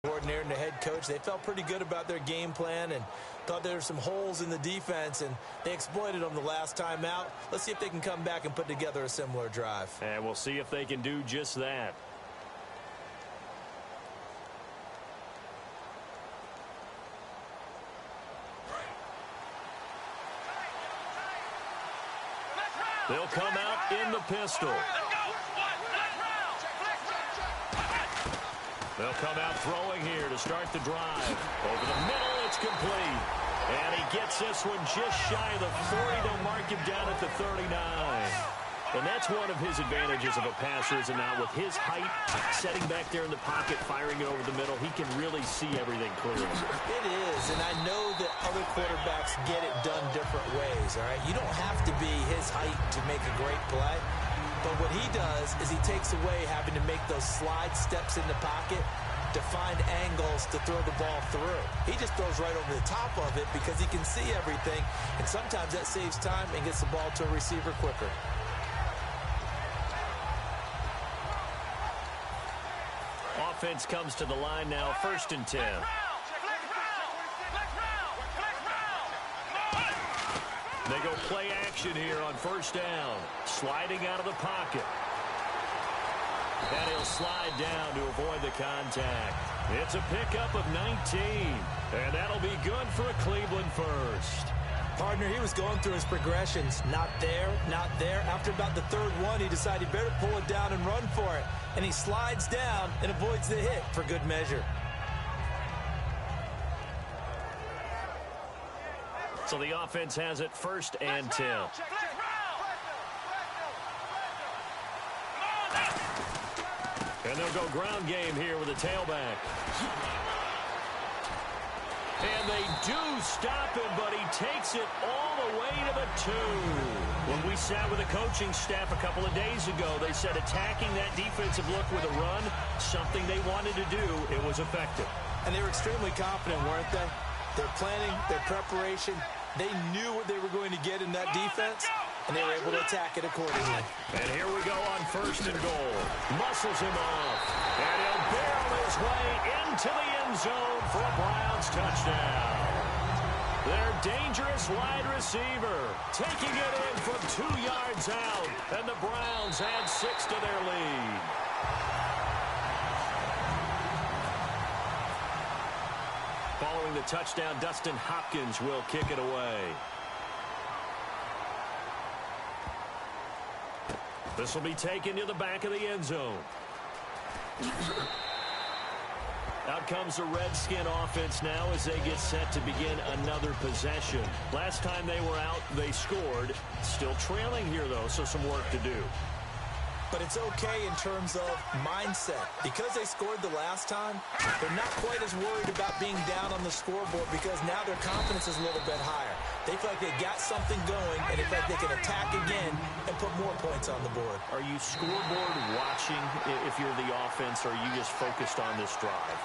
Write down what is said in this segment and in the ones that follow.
Coordinator and the head coach, they felt pretty good about their game plan and thought there were some holes in the defense, and they exploited them the last time out. Let's see if they can come back and put together a similar drive. And we'll see if they can do just that. They'll come out in the pistol. They'll come out throwing here to start the drive. Over the middle, it's complete. And he gets this one just shy of the 40. They'll mark him down at the 39. And that's one of his advantages of a passer, is now with his height, setting back there in the pocket, firing it over the middle, he can really see everything clearly. It is, and I know that other quarterbacks get it done different ways, all right? You don't have to be his height to make a great play. But what he does is he takes away having to make those slide steps in the pocket to find angles to throw the ball through. He just throws right over the top of it because he can see everything, and sometimes that saves time and gets the ball to a receiver quicker. Offense comes to the line now, 1st and 10. They go play action here on 1st down. Sliding out of the pocket. And he'll slide down to avoid the contact. It's a pickup of 19. And that'll be good for a Cleveland first. Partner, he was going through his progressions. Not there, not there. After about the 3rd one, he decided he better pull it down and run for it. And he slides down and avoids the hit for good measure. So the offense has it 1st and 10. And they'll go ground game here with a tailback. And they do stop him, but he takes it all the way to the 2. When we sat with the coaching staff a couple of days ago, they said attacking that defensive look with a run, something they wanted to do, it was effective. And they were extremely confident, weren't they? Their planning, their preparation, they knew what they were going to get in that defense, and they were able to attack it accordingly. And here we go on 1st and goal. Muscles him off. And he'll barrel his way into the end zone for a Browns touchdown. Their dangerous wide receiver taking it in from 2 yards out. And the Browns add 6 to their lead. Following the touchdown, Dustin Hopkins will kick it away. This will be taken to the back of the end zone. Out comes the Redskin offense now as they get set to begin another possession. Last time they were out, they scored. Still trailing here, though, so some work to do. But it's okay in terms of mindset. Because they scored the last time, they're not quite as worried about being down on the scoreboard because now their confidence is a little bit higher. They feel like they got something going, and they feel like they can attack again and put more points on the board. Are you scoreboard watching if you're the offense, or are you just focused on this drive?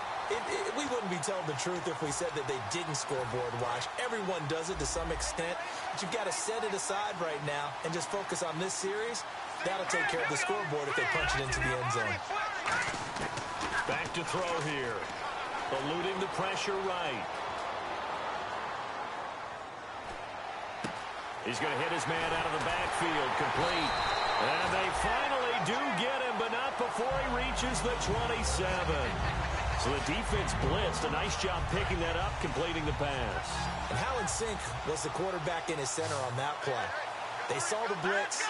We wouldn't be telling the truth if we said that they didn't scoreboard watch. Everyone does it to some extent, but you've got to set it aside right now and just focus on this series. That'll take care of the scoreboard if they punch it into the end zone. Back to throw here. Eluding the pressure right. He's going to hit his man out of the backfield. Complete. And they finally do get him, but not before he reaches the 27. So the defense blitzed. A nice job picking that up, completing the pass. And how in sync was the quarterback in his center on that play? They saw the blitz,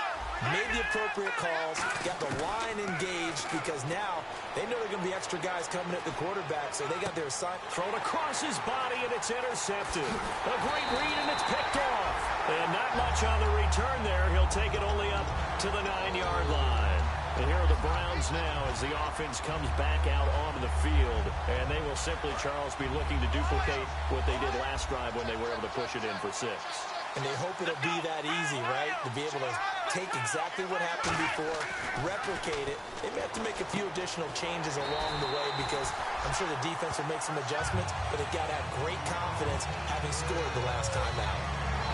made the appropriate calls, got the line engaged because now they know there are going to be extra guys coming at the quarterback, so they got their assignment. Thrown across his body, and it's intercepted. A great read, and it's picked off. And not much on the return there. He'll take it only up to the 9-yard line. And here are the Browns now as the offense comes back out onto the field. And they will simply, Charles, be looking to duplicate what they did last drive when they were able to push it in for 6. And they hope it'll be that easy, right? To be able to take exactly what happened before, replicate it. They may have to make a few additional changes along the way because I'm sure the defense will make some adjustments, but they've got to have great confidence having scored the last time out.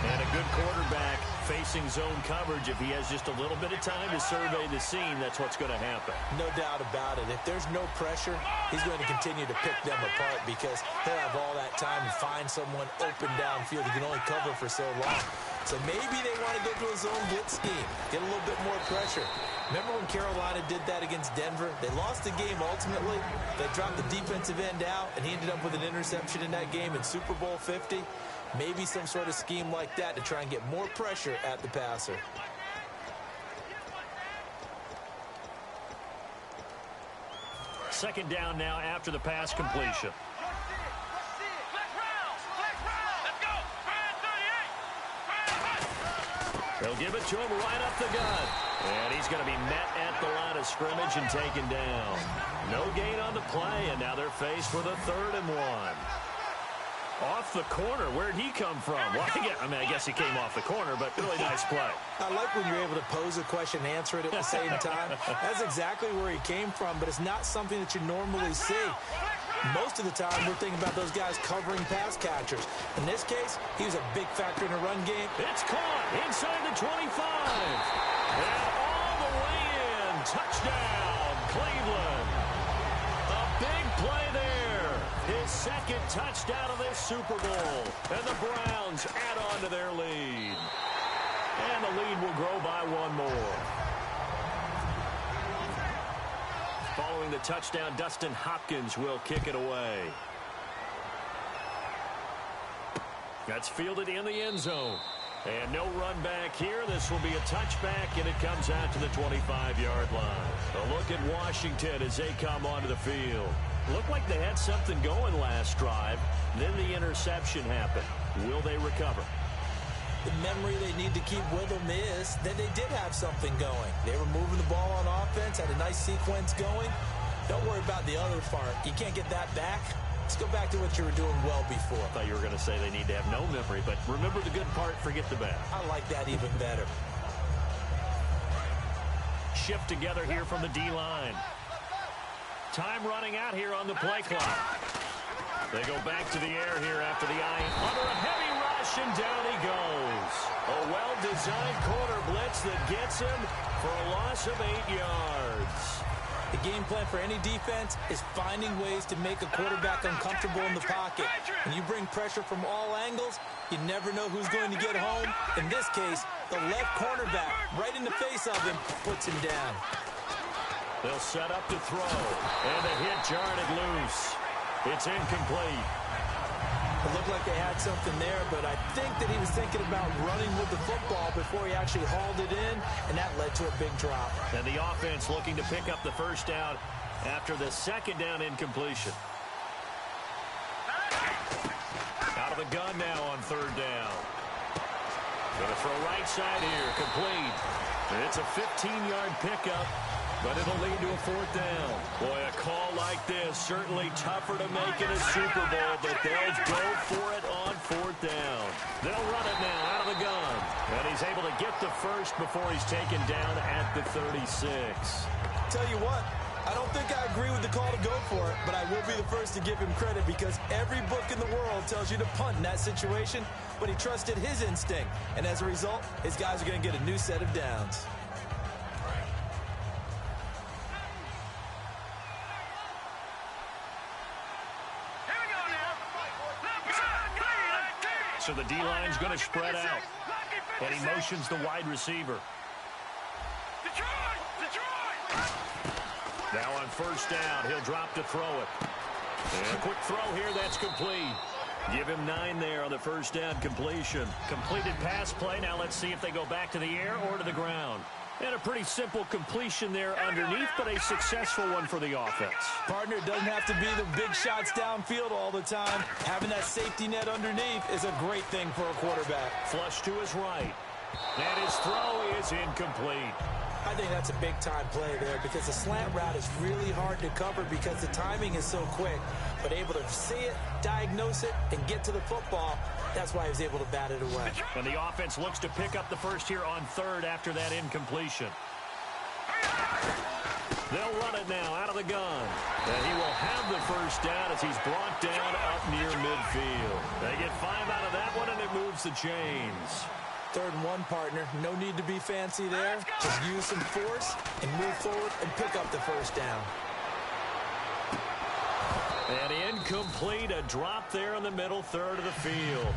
And a good quarterback Facing zone coverage, if he has just a little bit of time to survey the scene, that's what's going to happen. No doubt about it. If there's no pressure, he's going to continue to pick them apart because he'll have all that time to find someone open downfield. He can only cover for so long. So maybe they want to go to a zone blitz scheme, get a little bit more pressure. Remember when Carolina did that against Denver? They lost the game ultimately. They dropped the defensive end out, and he ended up with an interception in that game in Super Bowl 50. Maybe some sort of scheme like that to try and get more pressure at the passer. Second down now after the pass completion. They'll give it to him right up the gut. And he's going to be met at the line of scrimmage and taken down. No gain on the play, and now they're faced with a 3rd and 1. Off the corner. Where'd he come from? Well, I guess he came off the corner, but really nice play. I like when you're able to pose a question and answer it at the same time. That's exactly where he came from, but it's not something that you normally see. Most of the time, we're thinking about those guys covering pass catchers. In this case, he was a big factor in the run game. It's caught inside the 25. And all the way in. Touchdown, Cleveland. A big play there. His second touchdown of this Super Bowl. And the Browns add on to their lead. And the lead will grow by 1 more. Following the touchdown, Dustin Hopkins will kick it away. That's fielded in the end zone. And no run back here. This will be a touchback, and it comes out to the 25-yard line. A look at Washington as they come onto the field. Looked like they had something going last drive. Then the interception happened. Will they recover? The memory they need to keep with them is that they did have something going. They were moving the ball on offense, had a nice sequence going. Don't worry about the other part. You can't get that back. Let's go back to what you were doing well before. I thought you were going to say they need to have no memory, but remember the good part, forget the bad. I like that even better. Shift together here from the D-line. Time running out here on the play clock. They go back to the air here after the eye. Under a heavy rush, and down he goes. A well-designed corner blitz that gets him for a loss of 8 yards. The game plan for any defense is finding ways to make a quarterback uncomfortable in the pocket. When you bring pressure from all angles, you never know who's going to get home. In this case, the left cornerback, right in the face of him, puts him down. They'll set up to throw, and the hit jarred it loose. It's incomplete. It looked like they had something there, but I think that he was thinking about running with the football before he actually hauled it in, and that led to a big drop. And the offense looking to pick up the first down after the second down incompletion. Out of the gun now on 3rd down. Going to throw right side here, complete. And it's a 15-yard pickup, but it'll lead to a 4th down. Boy, a call like this, certainly tougher to make in a Super Bowl, but they'll go for it on 4th down. They'll run it now out of the gun. And he's able to get the first before he's taken down at the 36. Tell you what, I don't think I agree with the call to go for it, but I will be the first to give him credit because every book in the world tells you to punt in that situation, but he trusted his instinct. And as a result, his guys are going to get a new set of downs. So the D-line's going to spread out. And he motions the wide receiver. Now on 1st down, he'll drop to throw it. And a quick throw here, that's complete. Give him 9 there on the 1st down completion. Completed pass play. Now let's see if they go back to the air or to the ground. And a pretty simple completion there underneath, but a successful one for the offense. Partner, it doesn't have to be the big shots downfield all the time. Having that safety net underneath is a great thing for a quarterback. Flush to his right. And his throw is incomplete. I think that's a big-time play there because the slant route is really hard to cover because the timing is so quick. But able to see it, diagnose it, and get to the football, that's why he was able to bat it away. And the offense looks to pick up the first here on 3rd after that incompletion. They'll run it now out of the gun. And he will have the first down as he's brought down up near midfield. They get 5 out of that one, and it moves the chains. 3rd and 1, partner. No need to be fancy there. Just use some force and move forward and pick up the first down. And incomplete, a drop there in the middle third of the field.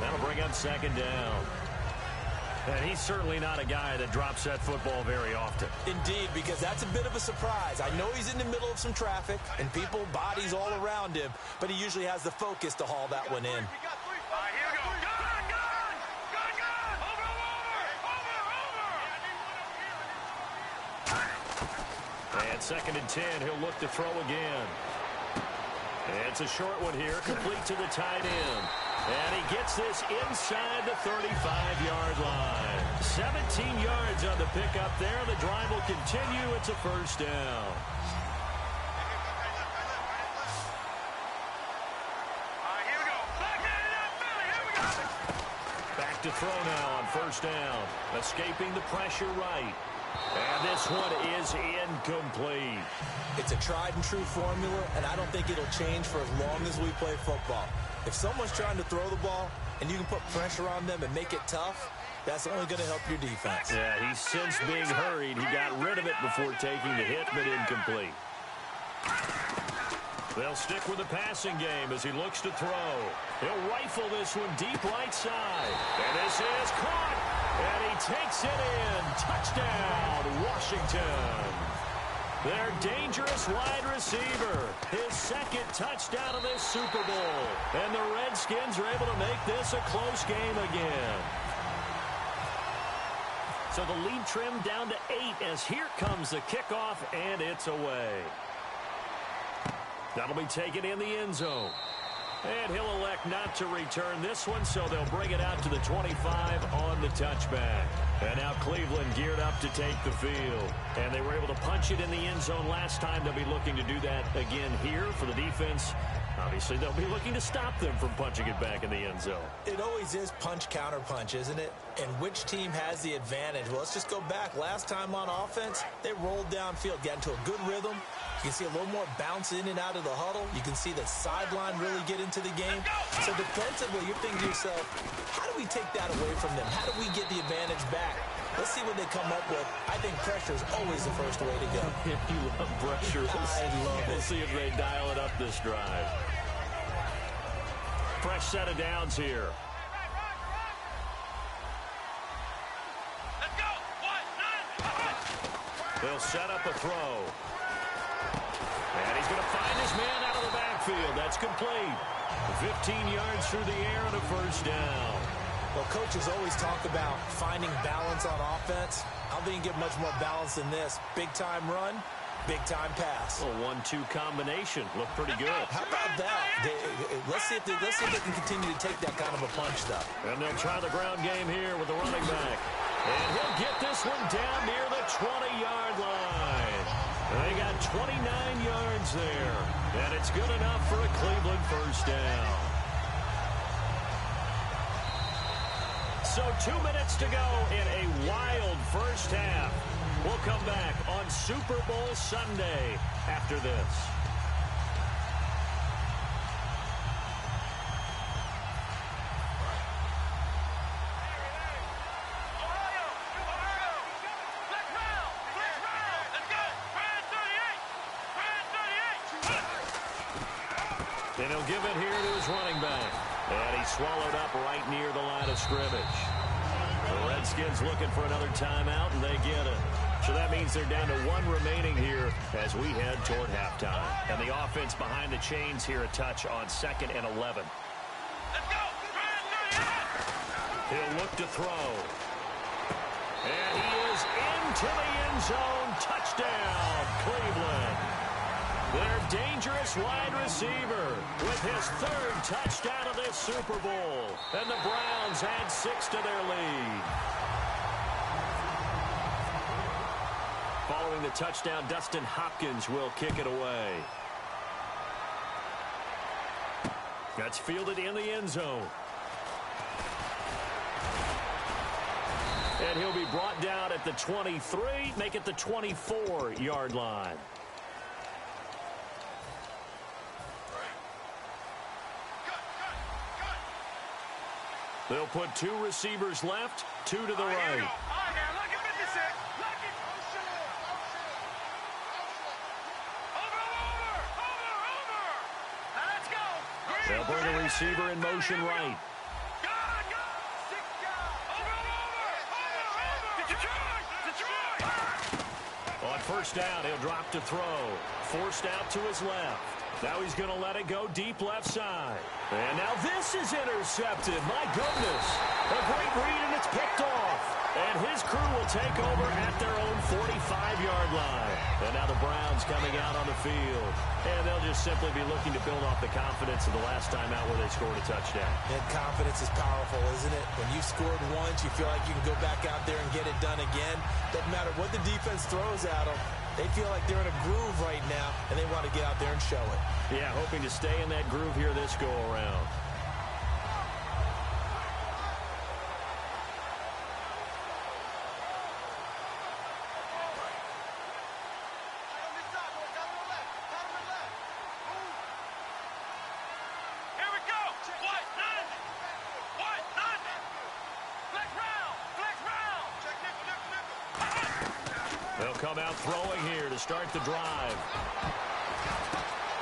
That'll bring up 2nd down. And he's certainly not a guy that drops that football very often. Indeed, because that's a bit of a surprise. I know he's in the middle of some traffic and people, bodies all around him, but he usually has the focus to haul that one in. And 2nd and 10, he'll look to throw again. It's a short one here, complete to the tight end. And he gets this inside the 35-yard line. 17 yards on the pickup there. The drive will continue. It's a first down. Back to throw now on first down. Escaping the pressure right. And this one is incomplete. It's a tried-and-true formula, and I don't think it'll change for as long as we play football. If someone's trying to throw the ball and you can put pressure on them and make it tough, that's only going to help your defense. Yeah, he's since being hurried. He got rid of it before taking the hit, but incomplete. They'll stick with the passing game as he looks to throw. He'll rifle this one deep right side. And this is caught. And he takes it in. Touchdown, Washington. Their dangerous wide receiver. His 2nd touchdown of this Super Bowl. And the Redskins are able to make this a close game again. So the lead trimmed down to 8 as here comes the kickoff, and it's away. That'll be taken in the end zone. And he'll elect not to return this one, so they'll bring it out to the 25 on the touchback. And now Cleveland geared up to take the field. And they were able to punch it in the end zone last time. They'll be looking to do that again here for the defense. Obviously, they'll be looking to stop them from punching it back in the end zone. It always is punch-counter-punch, isn't it? And which team has the advantage? Well, let's just go back. Last time on offense, they rolled downfield, got into a good rhythm. You can see a little more bounce in and out of the huddle. You can see the sideline really get into the game. So defensively, you're thinking to yourself, how do we take that away from them? How do we get the advantage back? Let's see what they come up with. I think pressure is always the first way to go. You love pressure. I love it. We'll see if they dial it up this drive. Fresh set of downs here. Let's go. 1, 9. They'll set up a throw. And he's going to find his man out of the backfield. That's complete. 15 yards through the air and a first down. Well, coaches always talk about finding balance on offense. I don't think you get much more balance than this. Big-time run, big-time pass. A 1-2 combination. Looked pretty good. How about that? Let's see if they can continue to take that kind of a punch, though. And they'll try the ground game here with the running back. And he'll get this one down near the 20-yard line. They got 29 yards there. And it's good enough for a Cleveland first down. So 2 minutes to go in a wild first half. We'll come back on Super Bowl Sunday after this. And he'll give it here to his running back. And he's swallowed up right near the line of scrimmage. The Redskins looking for another timeout, and they get it. So that means they're down to 1 remaining here as we head toward halftime. And the offense behind the chains here a touch on 2nd and 11. Let's go. He'll look to throw. And he is into the end zone. Touchdown, Cleveland. Their dangerous wide receiver with his 3rd touchdown of this Super Bowl. And the Browns add 6 to their lead. Following the touchdown, Dustin Hopkins will kick it away. That's fielded in the end zone. And he'll be brought down at the 23, make it the 24-yard line. They'll put 2 receivers left, 2 to the right. They'll bring a receiver in motion right. On first down, he'll drop to throw. Forced out to his left. Now he's going to let it go deep left side. And now this is intercepted. My goodness. A great read, and it's picked off. And his crew will take over at their own 45-yard line. And now the Browns coming out on the field. And they'll just simply be looking to build off the confidence of the last time out where they scored a touchdown. And confidence is powerful, isn't it? When you scored once, you feel like you can go back out there and get it done again. Doesn't matter what the defense throws at them. They feel like they're in a groove right now, and they want to get out there and show it. Yeah, hoping to stay in that groove here this go-around. They'll come out throwing here to start the drive.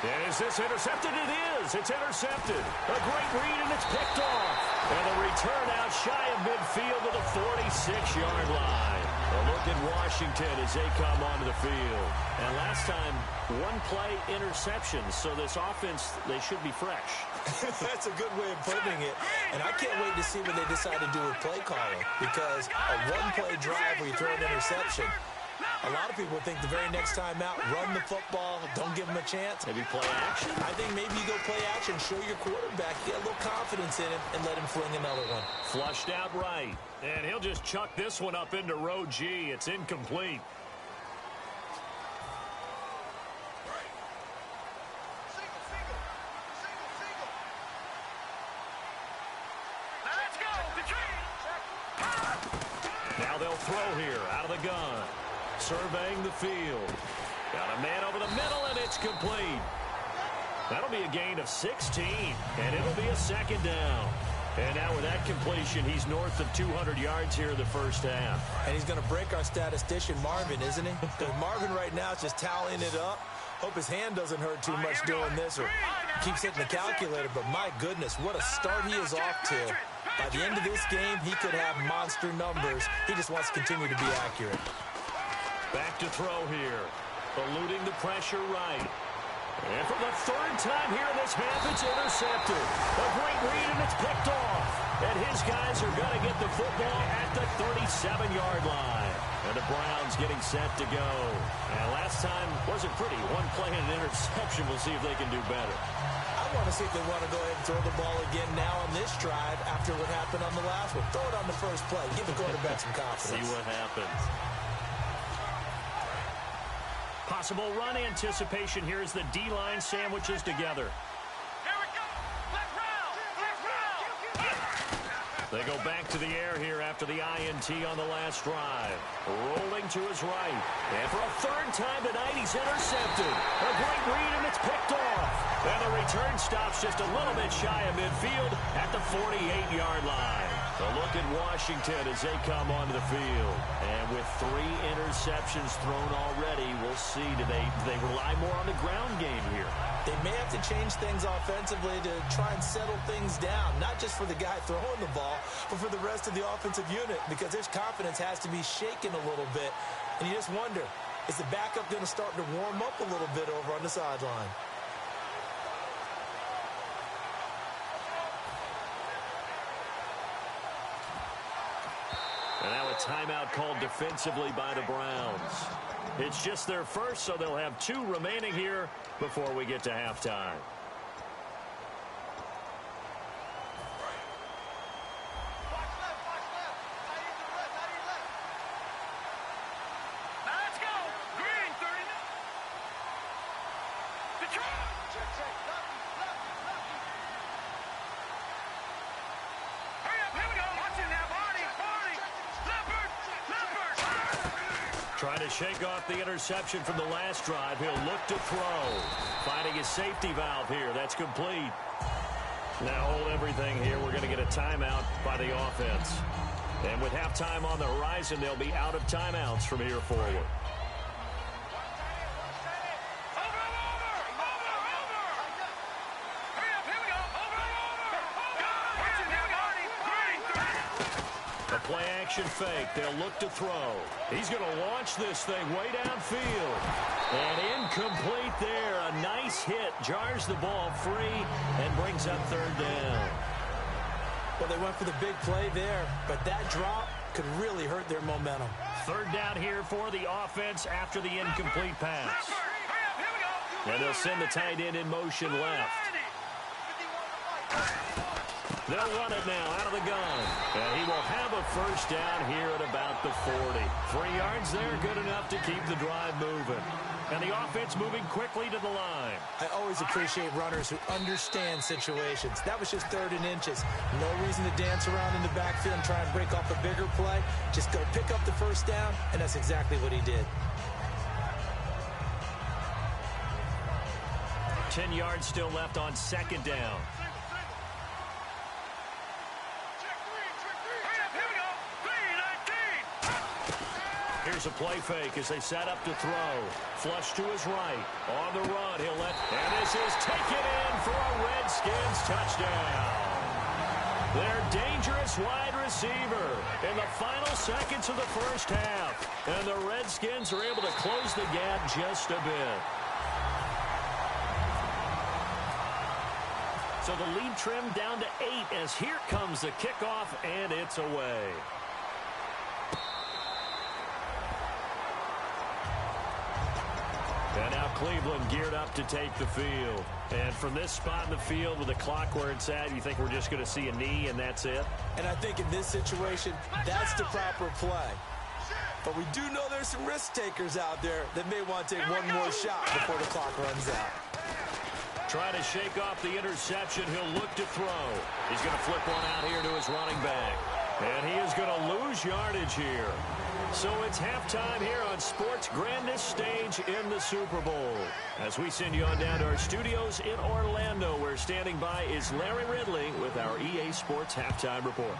And is this intercepted? It is. It's intercepted. A great read, and it's picked off. And a return out shy of midfield to the 46-yard line. A look at Washington as they come onto the field. And last time, 1-play interception. So this offense, they should be fresh. That's a good way of putting it. And I can't wait to see what they decide to do with play calling. Because a 1-play drive where you throw an interception, a lot of people think the very next time out, run the football, don't give him a chance. Maybe play action? I think maybe you go play action, show your quarterback, get a little confidence in him, and let him fling another one. Flushed out right. And he'll just chuck this one up into row G. It's incomplete. Now they'll throw here out of the gun. Surveying the field. Got a man over the middle, and it's complete. That'll be a gain of 16, and it'll be a second down. And now with that completion, he's north of 200 yards here in the first half. And he's going to break our statistician, Marvin, isn't he? Because Marvin right now is just tallying it up. Hope his hand doesn't hurt too much doing this or keeps hitting the calculator. But my goodness, what a start he is off to. By the end of this game, he could have monster numbers. He just wants to continue to be accurate. Back to throw here. Eluding the pressure right. And for the third time here in this half, it's intercepted. A great read, and it's picked off. And his guys are going to get the football at the 37-yard line. And the Browns getting set to go. And last time wasn't pretty. 1 play and an interception. We'll see if they can do better. I want to see if they want to go ahead and throw the ball again now on this drive after what happened on the last one. Throw it on the first play. Give the quarterback some confidence. See what happens. Possible run anticipation here as the D-line sandwiches together. Here we go. Left round. Left round. They go back to the air here after the INT on the last drive. Rolling to his right. And for a third time tonight, he's intercepted. A great read, and it's picked off. And the return stops just a little bit shy of midfield at the 48-yard line. A look at Washington as they come onto the field. And with 3 interceptions thrown already, we'll see. Do they rely more on the ground game here? They may have to change things offensively to try and settle things down, not just for the guy throwing the ball, but for the rest of the offensive unit, because his confidence has to be shaken a little bit. And you just wonder, is the backup going to start to warm up a little bit over on the sideline? And now a timeout called defensively by the Browns. It's just their first, so they'll have 2 remaining here before we get to halftime. Let's go. Green, 30. Detroit. Hurry up, here we go. Watch it now, Barney. Trying to shake off the interception from the last drive. He'll look to throw. Finding his safety valve here. That's complete. Now hold everything here. We're going to get a timeout by the offense. And with halftime on the horizon, they'll be out of timeouts from here forward. A play-action fake. They'll look to throw. He's going to launch this thing way downfield. And incomplete there. A nice hit. Jars the ball free and brings up third down. Well, they went for the big play there, but that drop could really hurt their momentum. Third down here for the offense after the incomplete pass. And they'll send the tight end in motion left. They'll run it now out of the gun. And he will have a first down here at about the 40. 3 yards there, good enough to keep the drive moving. And the offense moving quickly to the line. I always appreciate runners who understand situations. That was just 3rd and inches. No reason to dance around in the backfield and try and break off a bigger play. Just go pick up the first down, and that's exactly what he did. 10 yards still left on second down. Here's a play fake as they set up to throw. Flush to his right. On the run, he'll let... And this is taken in for a Redskins touchdown. Their dangerous wide receiver in the final seconds of the first half. And the Redskins are able to close the gap just a bit. So the lead trimmed down to 8 as here comes the kickoff, and it's away. And now Cleveland geared up to take the field. And from this spot in the field with the clock where it's at, you think we're just going to see a knee and that's it? And I think in this situation, that's the proper play. But we do know there's some risk takers out there that may want to take one more shot before the clock runs out. Trying to shake off the interception. He'll look to throw. He's going to flip one out here to his running back. And he is going to lose yardage here. So it's halftime here on sports' grandest stage in the Super Bowl. As we send you on down to our studios in Orlando, where standing by is Larry Ridley with our EA Sports Halftime Report.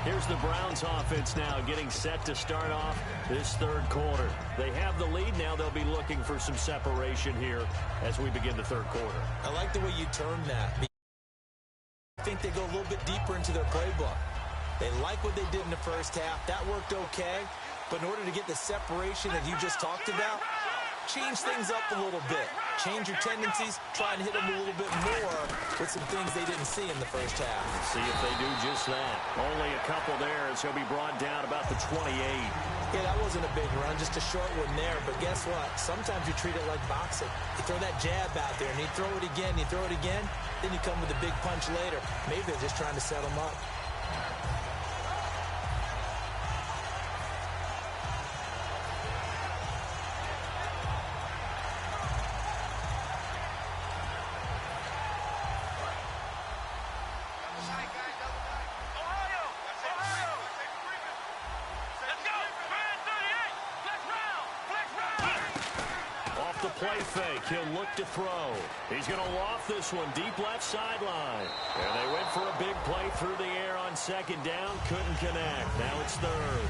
Here's the Browns offense now getting set to start off this third quarter. They have the lead. Now they'll be looking for some separation here as we begin the third quarter. I like the way you term that. I think they go a little bit deeper into their playbook. They like what they did in the first half. That worked okay. But in order to get the separation that you just talked about, change things up a little bit. Change your tendencies. Try and hit them a little bit more with some things they didn't see in the first half. See if they do just that. Only a couple there as he'll be brought down about the 28. Yeah, that wasn't a big run, just a short one there. But guess what? Sometimes you treat it like boxing. You throw that jab out there, and you throw it again, you throw it again, then you come with a big punch later. Maybe they're just trying to set them up. Play fake. He'll look to throw. He's going to loft this one deep left sideline. And they went for a big play through the air on second down. Couldn't connect. Now it's third.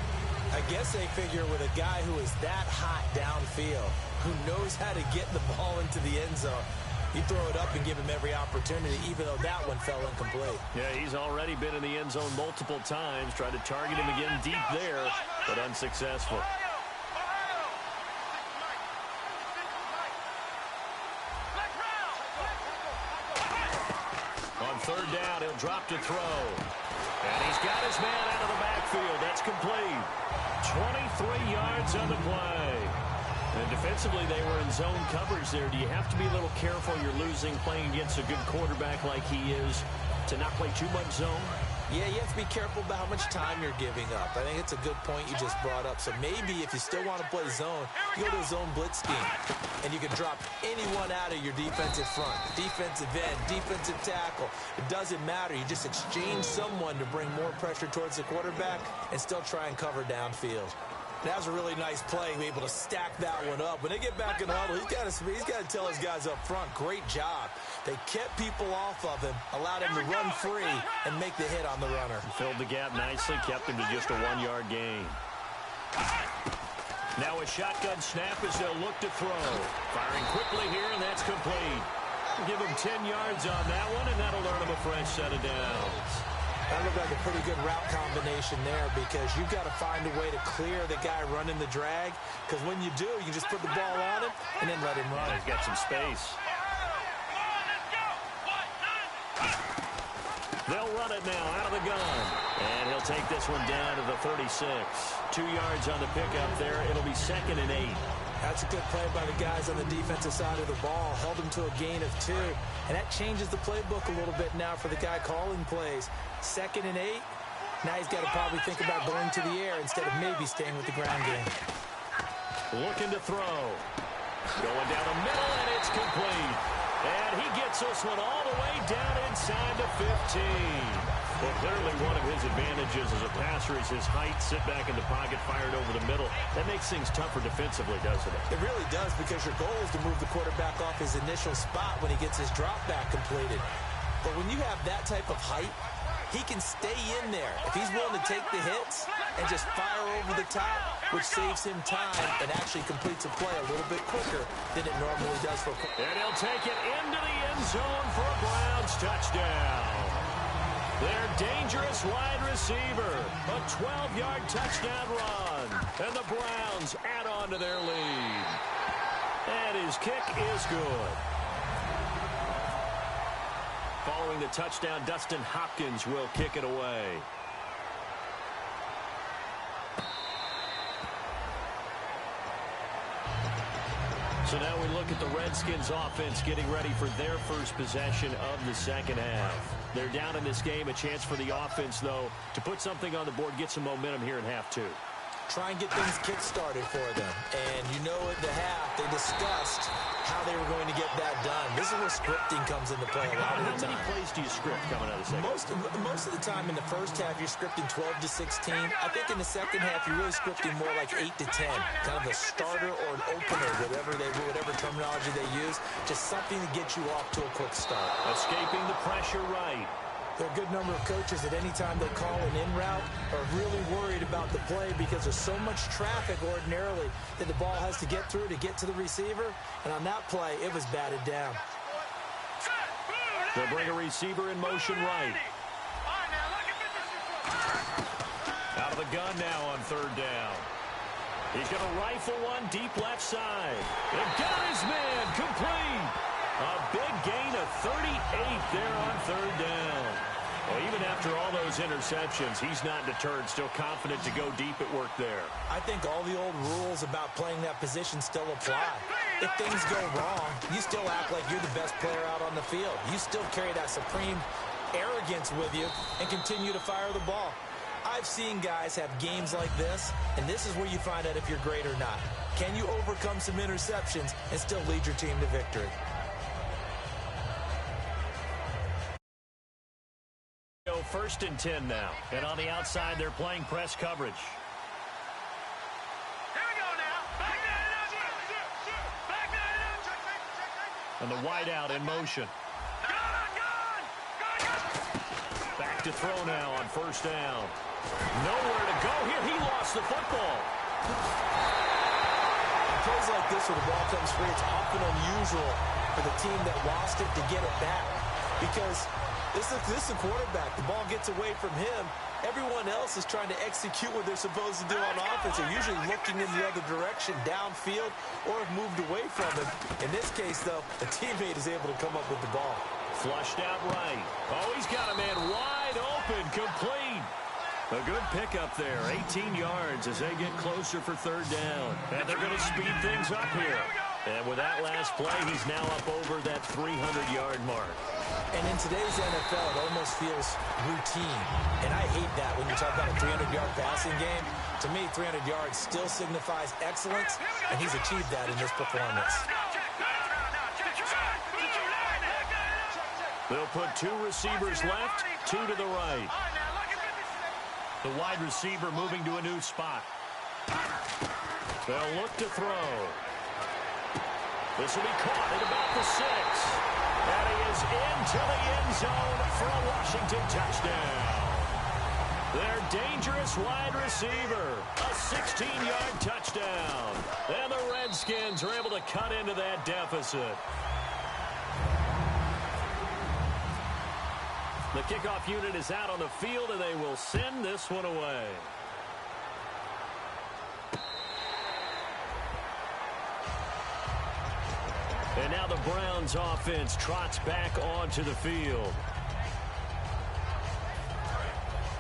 I guess they figure with a guy who is that hot downfield, who knows how to get the ball into the end zone, you throw it up and give him every opportunity, even though that one fell incomplete. Yeah, he's already been in the end zone multiple times. Tried to target him again deep there, but unsuccessful. Third down, he'll drop to throw. And he's got his man out of the backfield. That's complete. 23 yards on the play. And defensively, they were in zone coverage there. Do you have to be a little careful? You're losing, playing against a good quarterback like he is, to not play too much zone? Yeah, you have to be careful about how much time you're giving up. I think it's a good point you just brought up. So maybe if you still want to play zone, you go to a zone blitz scheme. And you can drop anyone out of your defensive front, defensive end, defensive tackle. It doesn't matter. You just exchange someone to bring more pressure towards the quarterback and still try and cover downfield. That was a really nice play, be able to stack that one up. When they get back in the huddle, he's got to tell his guys up front, great job. They kept people off of him, allowed him to run free and make the hit on the runner. Filled the gap nicely, kept him to just a 1-yard gain. Now a shotgun snap as they'll look to throw. Firing quickly here, and that's complete. Give him 10 yards on that one, and that'll earn him a fresh set of downs. That looked like a pretty good route combination there because you've got to find a way to clear the guy running the drag, because when you do, you just put the ball on him and then let him run. He's got some space. They'll run it now out of the gun. And he'll take this one down to the 36. 2 yards on the pickup there. It'll be 2nd and 8. That's a good play by the guys on the defensive side of the ball. Held him to a gain of 2. And that changes the playbook a little bit now for the guy calling plays. 2nd and 8. Now he's got to probably think about going to the air instead of maybe staying with the ground game. Looking to throw. Going down the middle, and it's complete. And he gets this one all the way down inside the 15. Well, clearly one of his advantages as a passer is his height. Sit back in the pocket, fired over the middle. That makes things tougher defensively, doesn't it? It really does, because your goal is to move the quarterback off his initial spot when he gets his drop back completed. But when you have that type of height, he can stay in there. If he's willing to take the hits and just fire over the top, which saves him time and actually completes a play a little bit quicker than it normally does for a quarterback. And he'll take it into the end zone for a Browns touchdown. Their dangerous wide receiver. A 12-yard touchdown run. And the Browns add on to their lead. And his kick is good. Following the touchdown, Dustin Hopkins will kick it away. So now we look at the Redskins offense getting ready for their first possession of the second half. They're down in this game. A chance for the offense, though, to put something on the board, get some momentum here in half 2. Try and get things kick-started for them. And you know at the half, they discussed how they were going to get that done. This is where scripting comes into play a lot of the time. How many plays do you script coming out of the second? Most of the time in the first half, you're scripting 12 to 16. I think in the second half, you're really scripting more like 8 to 10. Kind of a starter or an opener, whatever terminology they use. Just something to get you off to a quick start. Escaping the pressure right. There are a good number of coaches at any time they call an in route are really worried about the play because there's so much traffic ordinarily that the ball has to get through to get to the receiver. And on that play, it was batted down. They'll bring a receiver in motion right. Out of the gun now on 3rd down. He's going to rifle one deep left side. And got his man complete. A big gain of 38 there on 3rd down. Well, even after all those interceptions, he's not deterred, still confident to go deep at work there. I think all the old rules about playing that position still apply. If things go wrong, you still act like you're the best player out on the field. You still carry that supreme arrogance with you and continue to fire the ball. I've seen guys have games like this, and this is where you find out if you're great or not. Can you overcome some interceptions and still lead your team to victory? First and 10 now. And on the outside, they're playing press coverage. Here we go now. Back that up. And the wideout in motion. Back to throw now on 1st down. Nowhere to go here. He lost the football. On plays like this where the ball comes free, it's often unusual for the team that lost it to get it back. Because this is a quarterback. The ball gets away from him. Everyone else is trying to execute what they're supposed to do on offense. They're usually looking in the other direction, downfield, or have moved away from him. In this case, though, a teammate is able to come up with the ball. Flushed out right. Oh, he's got a man wide open, complete. A good pickup there, 18 yards as they get closer for 3rd down. And they're going to speed things up here. And with that last play, he's now up over that 300-yard mark. And in today's NFL, it almost feels routine. And I hate that when you talk about a 300-yard passing game. To me, 300 yards still signifies excellence, and he's achieved that in this performance. They'll put 2 receivers left, 2 to the right. The wide receiver moving to a new spot. They'll look to throw. This will be caught at about the 6. And he is into the end zone for a Washington touchdown. Their dangerous wide receiver, a 16-yard touchdown. And the Redskins are able to cut into that deficit. The kickoff unit is out on the field, and they will send this one away. And now the Browns offense trots back onto the field.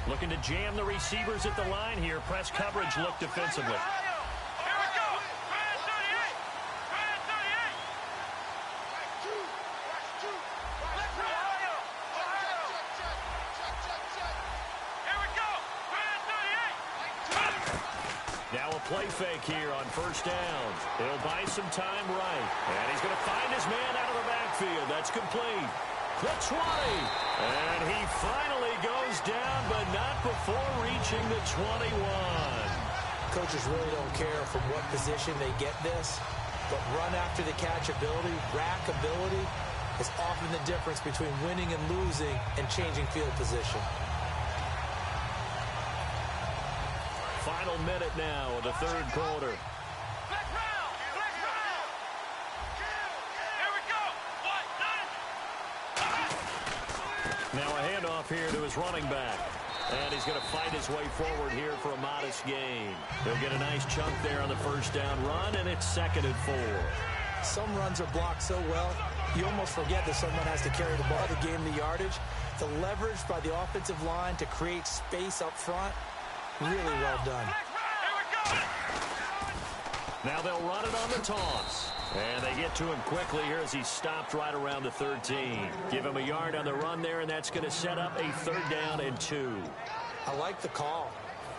Looking to jam the receivers at the line here. Press coverage look defensively. Now a play fake here on first down. He'll buy some time right. And he's going to find his man out of the backfield. That's complete. The 20. And he finally goes down, but not before reaching the 21. Coaches really don't care from what position they get this, but run after the catch ability, rack ability, is often the difference between winning and losing and changing field position. Final minute now of the third quarter. Now a handoff here to his running back. And he's going to fight his way forward here for a modest gain. He'll get a nice chunk there on the first down run, and it's 2nd and 4. Some runs are blocked so well, you almost forget that someone has to carry the ball to gain the yardage. The leverage by the offensive line to create space up front, really well done. Now they'll run it on the toss. And they get to him quickly here as he's stopped right around the 13. Give him a yard on the run there, and that's going to set up a 3rd down and 2. I like the call.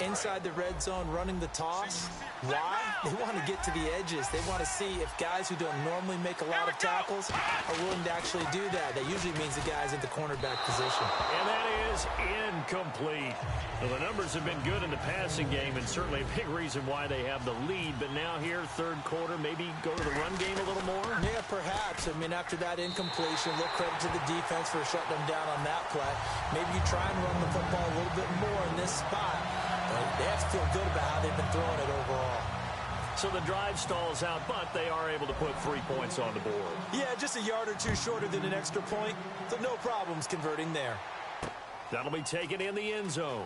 Inside the red zone, running the toss. Why? They want to get to the edges. They want to see if guys who don't normally make a lot of tackles are willing to actually do that. That usually means the guy's at the cornerback position. And that is incomplete. Well, the numbers have been good in the passing game, and certainly a big reason why they have the lead. But now here, third quarter, maybe go to the run game a little more? Yeah, perhaps. I mean, after that incompletion, look, credit to the defense for shutting them down on that play. Maybe you try and run the football a little bit more in this spot. They have to feel good about how they've been throwing it overall. So the drive stalls out, but they are able to put 3 points on the board. Yeah, just a yard or two shorter than an extra point, so no problems converting there. That'll be taken in the end zone.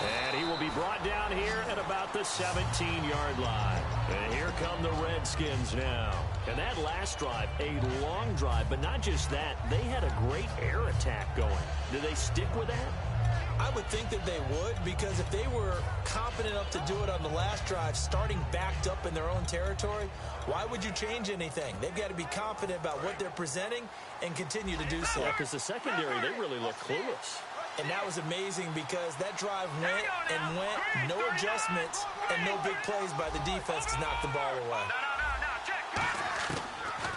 And he will be brought down here at about the 17-yard line. And here come the Redskins now. And that last drive, a long drive, but not just that. They had a great air attack going. Do they stick with that? I would think that they would, because if they were confident enough to do it on the last drive, starting backed up in their own territory, why would you change anything? They've got to be confident about what they're presenting and continue to do so. Yeah, because the secondary, they really look clueless. And that was amazing because that drive went and went, no adjustments, and no big plays by the defense to knock the ball away.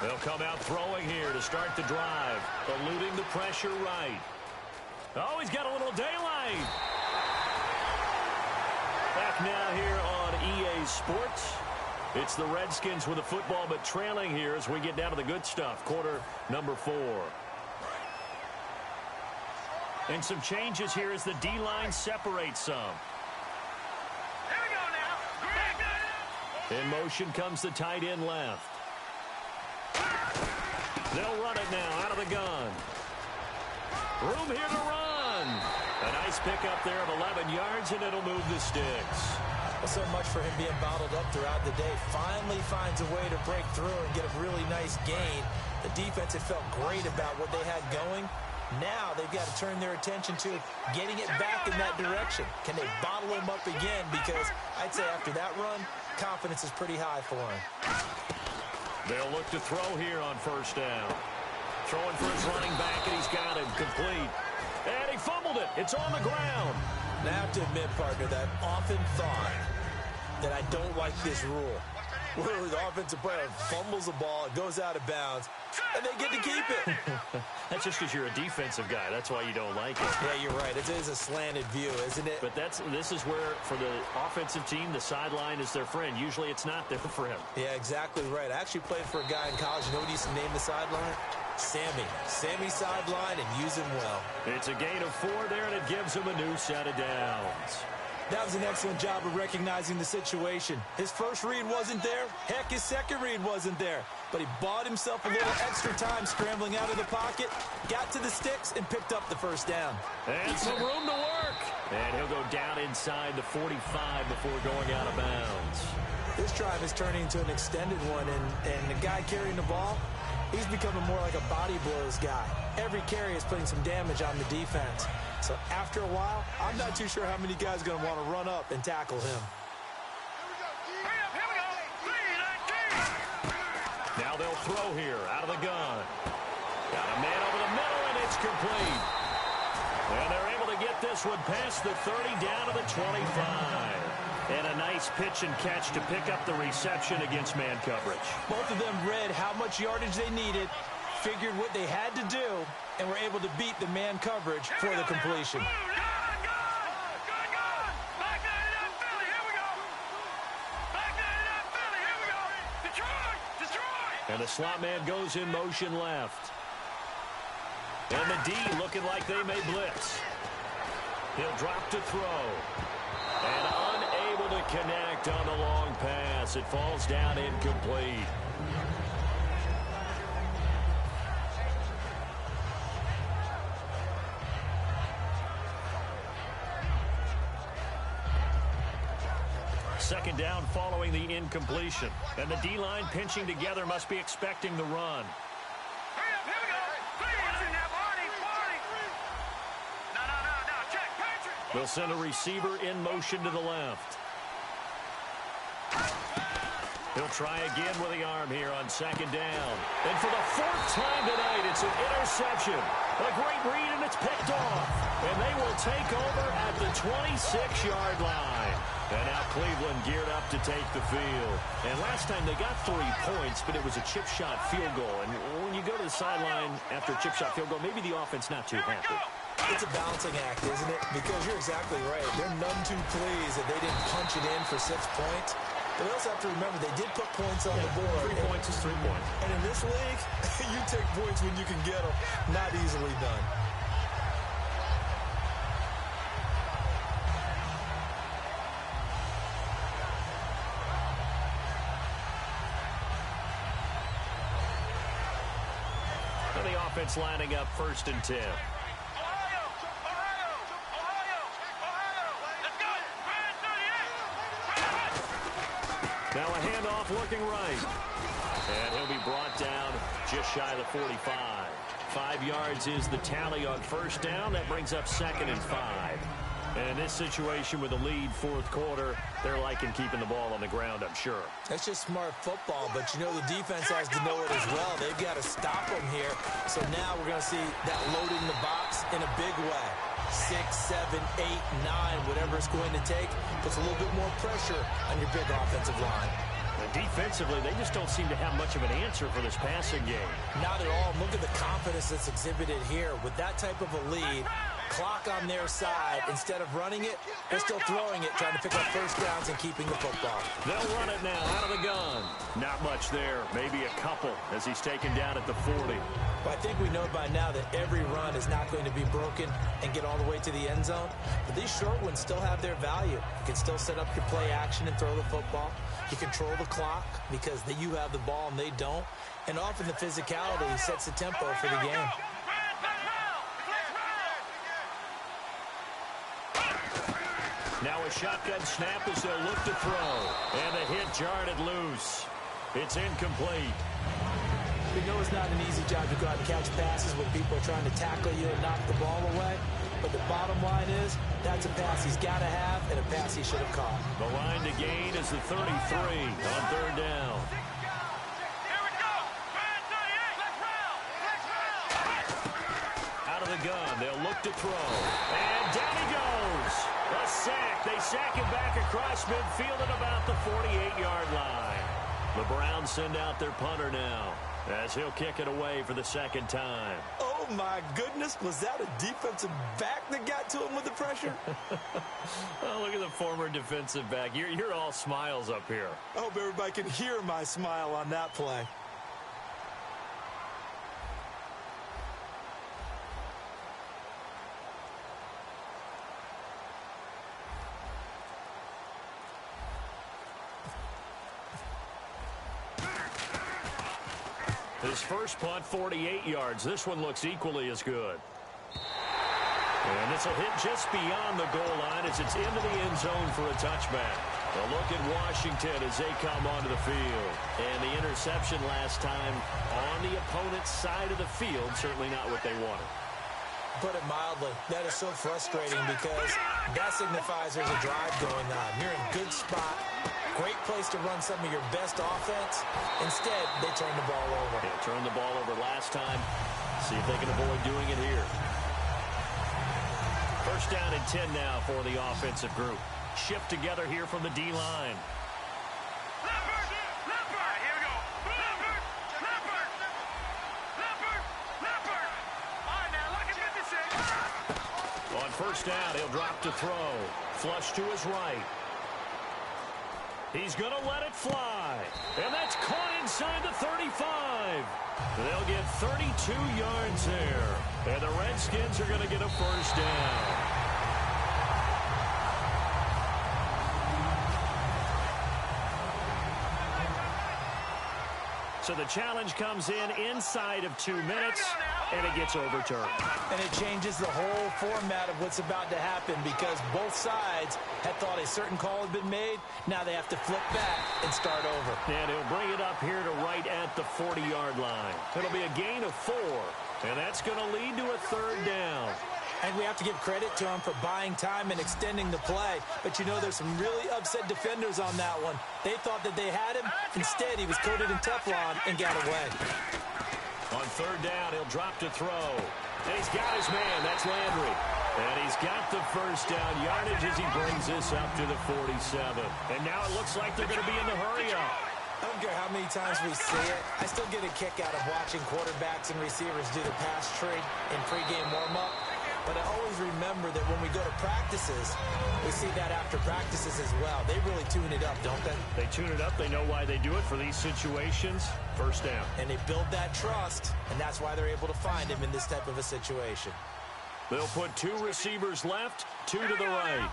They'll come out throwing here to start the drive, eluding the pressure right. Oh, he's got a little daylight. Back now here on EA Sports. It's the Redskins with the football, but trailing here as we get down to the good stuff. Quarter number 4. And some changes here as the D-line separates some. Here we go now. In motion comes the tight end left. They'll run it now out of the gun. Room here to run. A nice pickup there of 11 yards, and it'll move the sticks. Well, so much for him being bottled up throughout the day. Finally finds a way to break through and get a really nice gain. The defense had felt great about what they had going. Now they've got to turn their attention to getting it back in that direction. Can they bottle him up again? Because I'd say after that run, confidence is pretty high for him. They'll look to throw here on first down. Throwing for his running back, and he's got it complete. And he fumbled it. It's on the ground. Now, I have to admit, partner, that I've often thought that I don't like this rule. Where the offensive player fumbles the ball, it goes out of bounds. and they get to keep it. That's just because you're a defensive guy. That's why you don't like it. Yeah, you're right. It is a slanted view, isn't it? But this is where, for the offensive team, the sideline is their friend. Usually it's not there for him. Yeah, exactly right. I actually played for a guy in college. You know what he used to name the sideline? Sammy. Sammy sideline, and use him well. It's a gain of 4 there, and it gives him a new set of downs. That was an excellent job of recognizing the situation. His first read wasn't there. Heck, his second read wasn't there. But he bought himself a little extra time scrambling out of the pocket, got to the sticks, and picked up the first down. And some room to work. And he'll go down inside the 45 before going out of bounds. This drive is turning into an extended one, and the guy carrying the ball, he's becoming more like a body blows guy. Every carry is putting some damage on the defense. So after a while, I'm not too sure how many guys are going to want to run up and tackle him. Now they'll throw here out of the gun. Got a man over the middle, and it's complete. And they're able to get this one past the 30 down to the 25. And a nice pitch and catch to pick up the reception against man coverage. Both of them read how much yardage they needed, figured what they had to do, and were able to beat the man coverage for the completion. And the slot man goes in motion left. And the D looking like they may blitz. He'll drop to throw. And unable to connect on the long pass. It falls down incomplete. Second down following the incompletion. And the D-line pinching together must be expecting the run. They'll send a receiver in motion to the left. He'll try again with the arm here on second down. And for the 4th time tonight, it's an interception. A great read, and it's picked off. And they will take over at the 26-yard line. And now Cleveland geared up to take the field. And last time they got 3 points, but it was a chip shot field goal. And when you go to the sideline after a chip shot field goal, maybe the offense not too happy. It's a balancing act, isn't it? Because you're exactly right. They're none too pleased that they didn't punch it in for 6 points. But they also have to remember they did put points on the board. 3 points is 3 points. And in this league, you take points when you can get them. Not easily done. And the offense lining up 1st and 10. Now a handoff looking right. And he'll be brought down just shy of the 45. 5 yards is the tally on 1st down. That brings up 2nd and 5. And in this situation with a lead 4th quarter, they're liking keeping the ball on the ground, I'm sure. That's just smart football, but you know the defense has to know it as well. They've got to stop them here. So now we're going to see that loading the box in a big way. 6, 7, 8, 9, whatever it's going to take, puts a little bit more pressure on your big offensive line. Defensively, they just don't seem to have much of an answer for this passing game. Not at all. Look at the confidence that's exhibited here. With that type of a lead, clock on their side, instead of running it, they're still throwing it, trying to pick up 1st downs and keeping the football. They'll run it now out of the gun. Not much there, maybe a couple as he's taken down at the 40. Well, I think we know by now that every run is not going to be broken and get all the way to the end zone. But these short ones still have their value. You can still set up your play action and throw the football. You control the clock because you have the ball and they don't. And often the physicality sets the tempo for the game. Now a shotgun snap as they'll look to throw. And the hit jarred it loose. It's incomplete. We know it's not an easy job to go out and catch passes when people are trying to tackle you and knock the ball away. But the bottom line is, that's a pass he's got to have and a pass he should have caught. The line to gain is the 33 on 3rd down. Out of the gun, they'll look to throw. And down he goes. A sack. They sack him back across midfield at about the 48-yard line. The Browns send out their punter now. as he'll kick it away for the second time. Oh, my goodness. Was that a defensive back that got to him with the pressure? Oh, look at the former defensive back. You're all smiles up here. I hope everybody can hear my smile on that play. His first punt, 48 yards. This one looks equally as good. And this will hit just beyond the goal line as it's into the end zone for a touchback. A look at Washington as they come onto the field. And the interception last time on the opponent's side of the field, certainly not what they wanted. Put it mildly, that is so frustrating because that signifies there's a drive going on. You're in a good spot. Great place to run some of your best offense. Instead, they turn the ball over. They turned the ball over last time. See if they can avoid doing it here. First down and 10 now for the offensive group. Shift together here from the D-line. On first down, he'll drop to throw. Flush to his right. He's going to let it fly. And that's caught inside the 35. They'll get 32 yards there. And the Redskins are going to get a first down. So the challenge comes in inside of 2 minutes, and it gets overturned. And it changes the whole format of what's about to happen because both sides had thought a certain call had been made. Now they have to flip back and start over. And he'll bring it up here to right at the 40-yard line. It'll be a gain of 4, and that's going to lead to a third down. And we have to give credit to him for buying time and extending the play. But, you know, there's some really upset defenders on that one. They thought that they had him. Instead, he was coated in Teflon and got away. On third down, he'll drop to throw. And he's got his man. That's Landry. And he's got the first down yardage as he brings this up to the 47. And now it looks like they're going to be in the hurry-up. I don't care how many times we see it. I still get a kick out of watching quarterbacks and receivers do the pass tree in pregame warm-up. But I always remember that when we go to practices, we see that after practices as well. They really tune it up, don't they? They tune it up. They know why they do it for these situations. First down. And they build that trust, and that's why they're able to find him in this type of a situation. They'll put 2 receivers left, 2 to the right.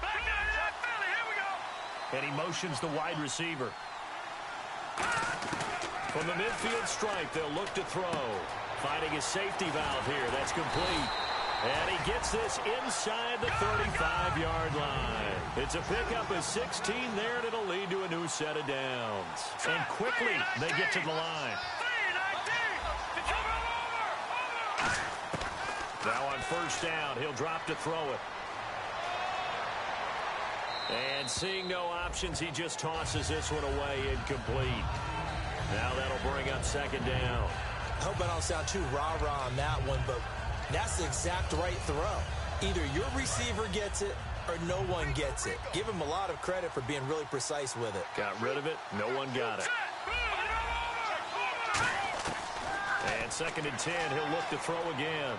And he motions the wide receiver. From the midfield stripe, they'll look to throw. Finding his safety valve here. That's complete. And he gets this inside the 35-yard line. It's a pickup of 16 there, and it'll lead to a new set of downs. And quickly, they get to the line. Now on first down, he'll drop to throw it. And seeing no options, he just tosses this one away incomplete. Now that'll bring up second down. I hope I don't sound too rah-rah on that one, but that's the exact right throw. Either your receiver gets it or no one gets it. Give him a lot of credit for being really precise with it. Got rid of it. No one got it. And second and 10, he'll look to throw again.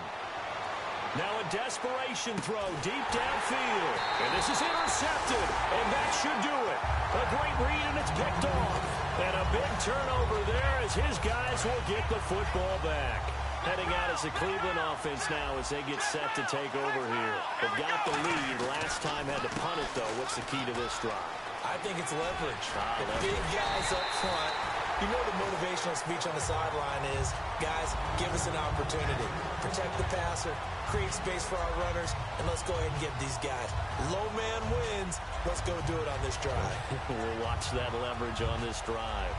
Now a desperation throw deep downfield. And this is intercepted. And that should do it. A great read, and it's picked off. And a big turnover there as his guys will get the football back. Heading out as the Cleveland offense now as they get set to take over here. They've got the lead. Last time had to punt it, though. What's the key to this drive? I think it's leverage. The leverage. big guys up front. You know the motivational speech on the sideline is, guys, give us an opportunity. Protect the passer, create space for our runners, and let's go ahead and get these guys. Low man wins. Let's go do it on this drive. We'll watch that leverage on this drive.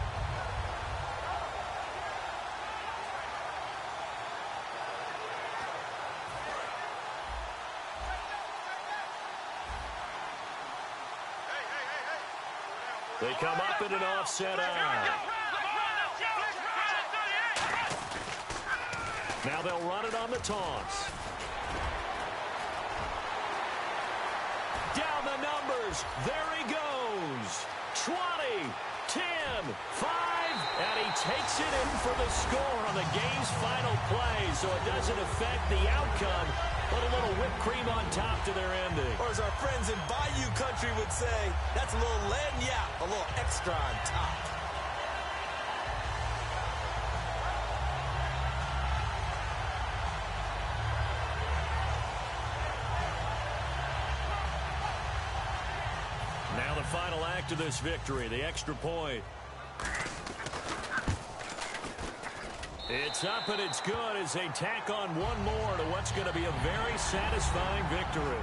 They come up in an offset eye. Now they'll run it on the taunts. Down the numbers. There he goes. 20, 10, 5, And he takes it in for the score on the game's final play, so it doesn't affect the outcome, but a little whipped cream on top to their ending. Or as our friends in Bayou Country would say, that's a little lagniappe, a little extra on top. Now the final act of this victory, the extra point. It's up and it's good as they tack on one more to what's going to be a very satisfying victory.